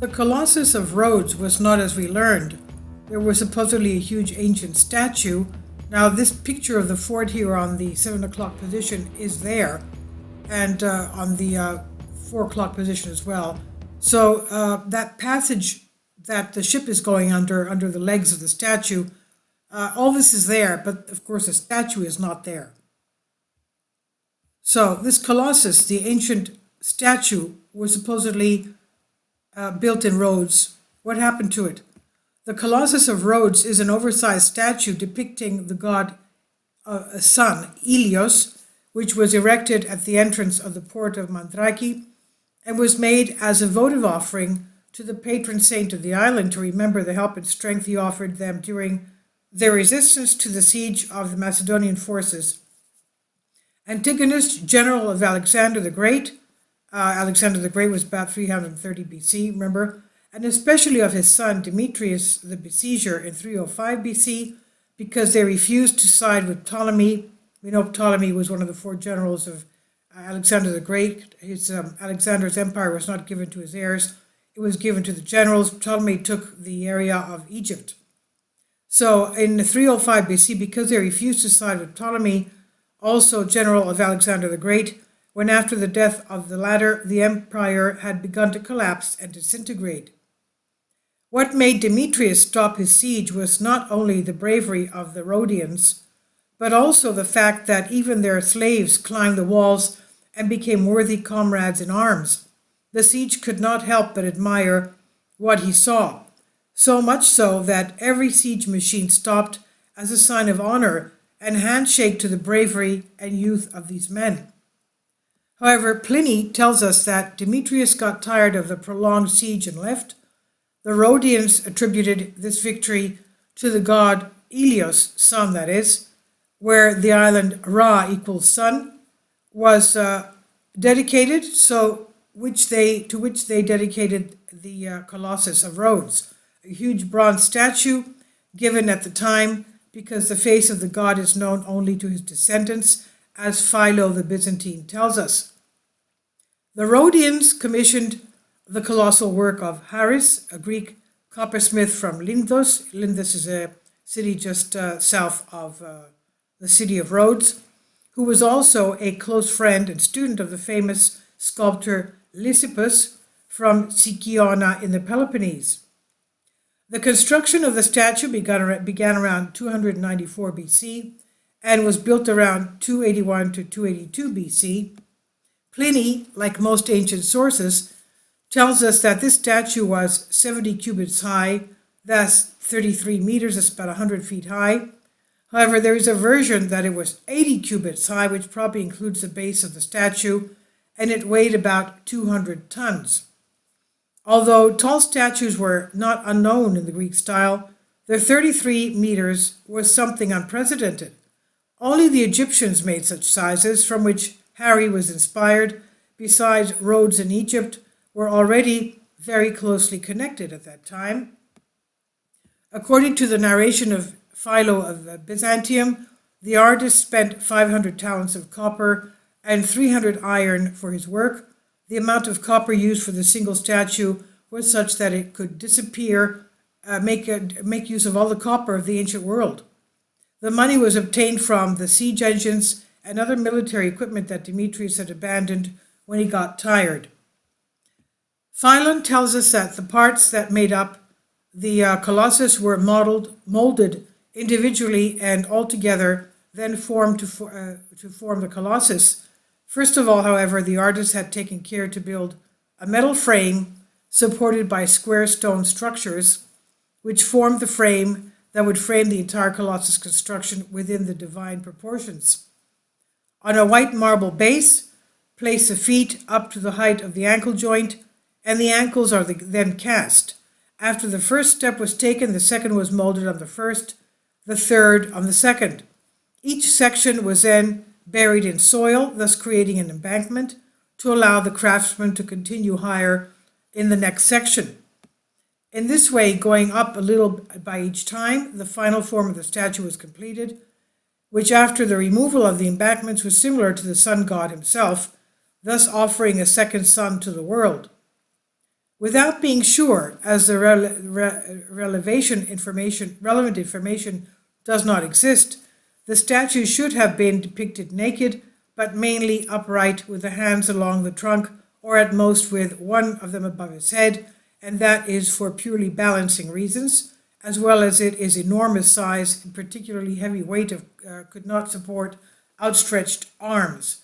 Colossus of Rhodes was not as we learned. There was supposedly a huge ancient statue. Now, this picture of the fort here on the 7 o'clock position is there, and on the 4 o'clock position as well. So that passage that the ship is going under the legs of the statue, all this is there, but of course the statue is not there. So this Colossus, the ancient statue, was supposedly built in Rhodes. What happened to it? The Colossus of Rhodes is an oversized statue depicting the god sun, Helios, which was erected at the entrance of the port of Mandraki and was made as a votive offering to the patron saint of the island to remember the help and strength he offered them during their resistance to the siege of the Macedonian forces. Antigonus, general of Alexander the Great, Alexander the Great was about 330 BC, remember, and especially of his son Demetrius the Besieger in 305 BC, because they refused to side with Ptolemy. We know Ptolemy was one of the 4 generals of Alexander the Great. Alexander's empire was not given to his heirs. It was given to the generals. Ptolemy took the area of Egypt. So in 305 BC, because they refused to side with Ptolemy, also general of Alexander the Great, when after the death of the latter, the empire had begun to collapse and disintegrate. What made Demetrius stop his siege was not only the bravery of the Rhodians, but also the fact that even their slaves climbed the walls and became worthy comrades in arms. The siege could not help but admire what he saw, so much so that every siege machine stopped as a sign of honor and handshake to the bravery and youth of these men. However, Pliny tells us that Demetrius got tired of the prolonged siege and left. The Rhodians attributed this victory to the god Helios, sun that is, where the island Ra equals sun, was dedicated, to which they dedicated the Colossus of Rhodes, a huge bronze statue given at the time because the face of the god is known only to his descendants, as Philo the Byzantine tells us. The Rhodians commissioned the colossal work of Haris, a Greek coppersmith from Lindos. Lindos is a city just south of the city of Rhodes, who was also a close friend and student of the famous sculptor Lysippus from Sikiona in the Peloponnese. The construction of the statue began around 294 BC and was built around 281 to 282 BC. Pliny, like most ancient sources, tells us that this statue was 70 cubits high, that's 33 meters, that's about 100 feet high. However, there is a version that it was 80 cubits high, which probably includes the base of the statue, and it weighed about 200 tons. Although tall statues were not unknown in the Greek style, their 33 meters was something unprecedented. Only the Egyptians made such sizes, from which Harry was inspired. Besides, Rhodes and Egypt were already very closely connected at that time. According to the narration of Philo of Byzantium, the artist spent 500 talents of copper and 300 iron for his work. The amount of copper used for the single statue was such that it could disappear, make use of all the copper of the ancient world. The money was obtained from the siege engines and other military equipment that Demetrius had abandoned when he got tired. Philon tells us that the parts that made up the Colossus were molded individually and altogether, then formed to form the Colossus. First of all, however, the artist had taken care to build a metal frame supported by square stone structures, which formed the frame that would frame the entire Colossus construction within the divine proportions. On a white marble base, place the feet up to the height of the ankle joint, and the ankles are then cast. After the first step was taken, the second was molded on the first, the third on the second. Each section was then buried in soil, thus creating an embankment to allow the craftsman to continue higher in the next section. In this way, going up a little by each time, the final form of the statue was completed, which after the removal of the embankments was similar to the sun god himself, thus offering a second sun to the world. Without being sure, as the relevant information does not exist, the statue should have been depicted naked, but mainly upright with the hands along the trunk, or at most with one of them above his head, and that is for purely balancing reasons, as well as it is enormous size and particularly heavy weight could not support outstretched arms.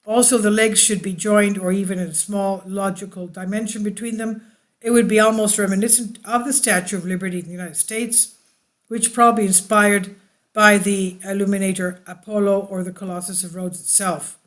Also, the legs should be joined or even in a small logical dimension between them. It would be almost reminiscent of the Statue of Liberty in the United States, which probably inspired by the Illuminator Apollo or the Colossus of Rhodes itself.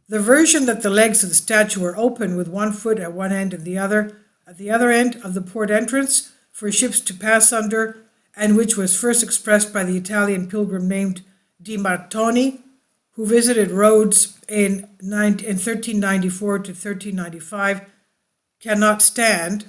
The version that the legs of the statue were open with one foot at one end and the other at the other end of the port entrance for ships to pass under, and which was first expressed by the Italian pilgrim named Di Martoni, who visited Rhodes in 1394 to 1395, cannot stand,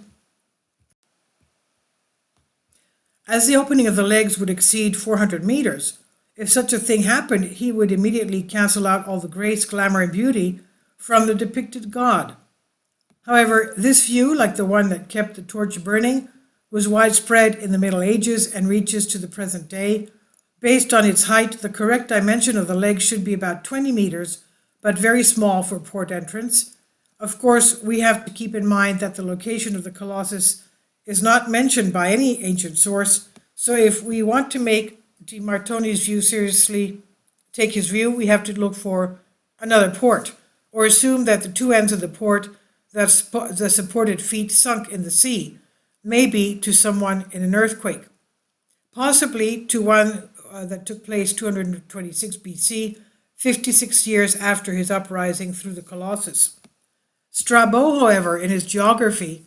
as the opening of the legs would exceed 400 meters. If such a thing happened, he would immediately cancel out all the grace, glamour, and beauty from the depicted god. However, this view, like the one that kept the torch burning, was widespread in the Middle Ages and reaches to the present day. Based on its height, the correct dimension of the legs should be about 20 meters, but very small for port entrance. Of course, we have to keep in mind that the location of the Colossus is not mentioned by any ancient source, so if we want to make Di Martoni's view seriously, take his view, we have to look for another port, or assume that the two ends of the port, the supported feet sunk in the sea, maybe to someone in an earthquake, possibly to one that took place 226 BC, 56 years after his uprising through the Colossus. Strabo, however, in his geography,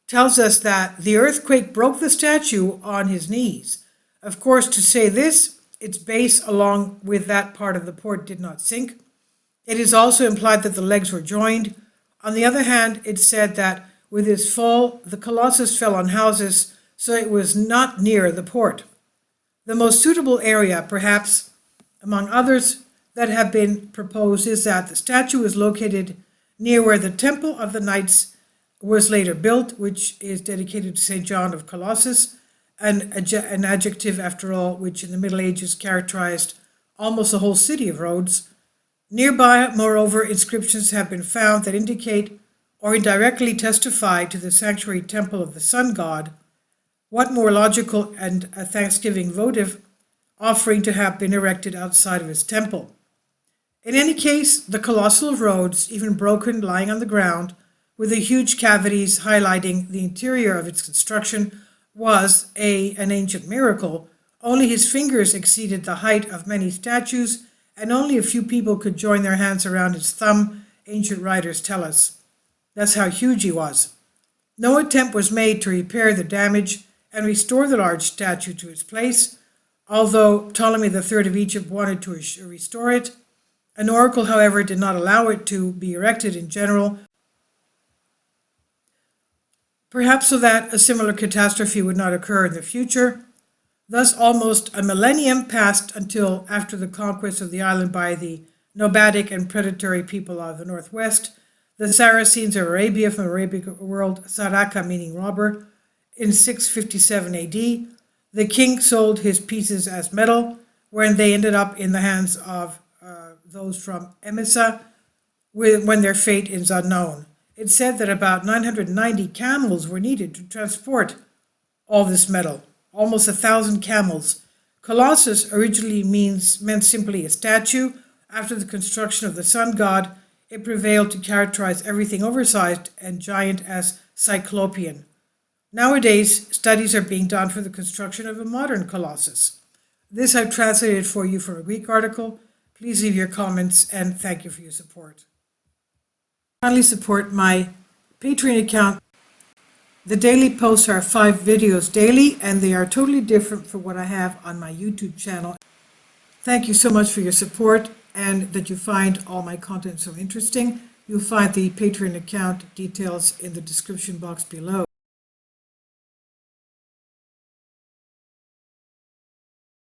tells us that the earthquake broke the statue on his knees. Of course, to say this, its base along with that part of the port did not sink. It is also implied that the legs were joined. On the other hand, it's said that with his fall, the Colossus fell on houses, so it was not near the port. The most suitable area, perhaps, among others that have been proposed, is that the statue is located near where the Temple of the Knights was later built, which is dedicated to St. John of Colossus, an adjective, after all, which in the Middle Ages characterized almost the whole city of Rhodes. Nearby, moreover, inscriptions have been found that indicate or indirectly testify to the sanctuary temple of the sun god. What more logical and a thanksgiving votive offering to have been erected outside of his temple? In any case, the Colossus of Rhodes, even broken, lying on the ground, with the huge cavities highlighting the interior of its construction, was an ancient miracle. Only his fingers exceeded the height of many statues, and only a few people could join their hands around his thumb, ancient writers tell us. That's how huge he was. No attempt was made to repair the damage and restore the large statue to its place, although Ptolemy III of Egypt wanted to restore it. An oracle, however, did not allow it to be erected in general, perhaps so that a similar catastrophe would not occur in the future. Thus, almost a millennium passed until after the conquest of the island by the nomadic and predatory people of the northwest, the Saracens of Arabia, from the Arabic world, Saraka meaning robber, in 657 AD. The king sold his pieces as metal, when they ended up in the hands of those from Emesa, when their fate is unknown. It's said that about 990 camels were needed to transport all this metal, almost 1,000 camels. Colossus originally meant simply a statue. After the construction of the sun god, it prevailed to characterize everything oversized and giant as cyclopean. Nowadays, studies are being done for the construction of a modern Colossus. This I've translated for you from a Greek article. Please leave your comments, and thank you for your support. Kindly support my Patreon account. The daily posts are 5 videos daily, and they are totally different from what I have on my YouTube channel. Thank you so much for your support, and that you find all my content so interesting. You'll find the Patreon account details in the description box below.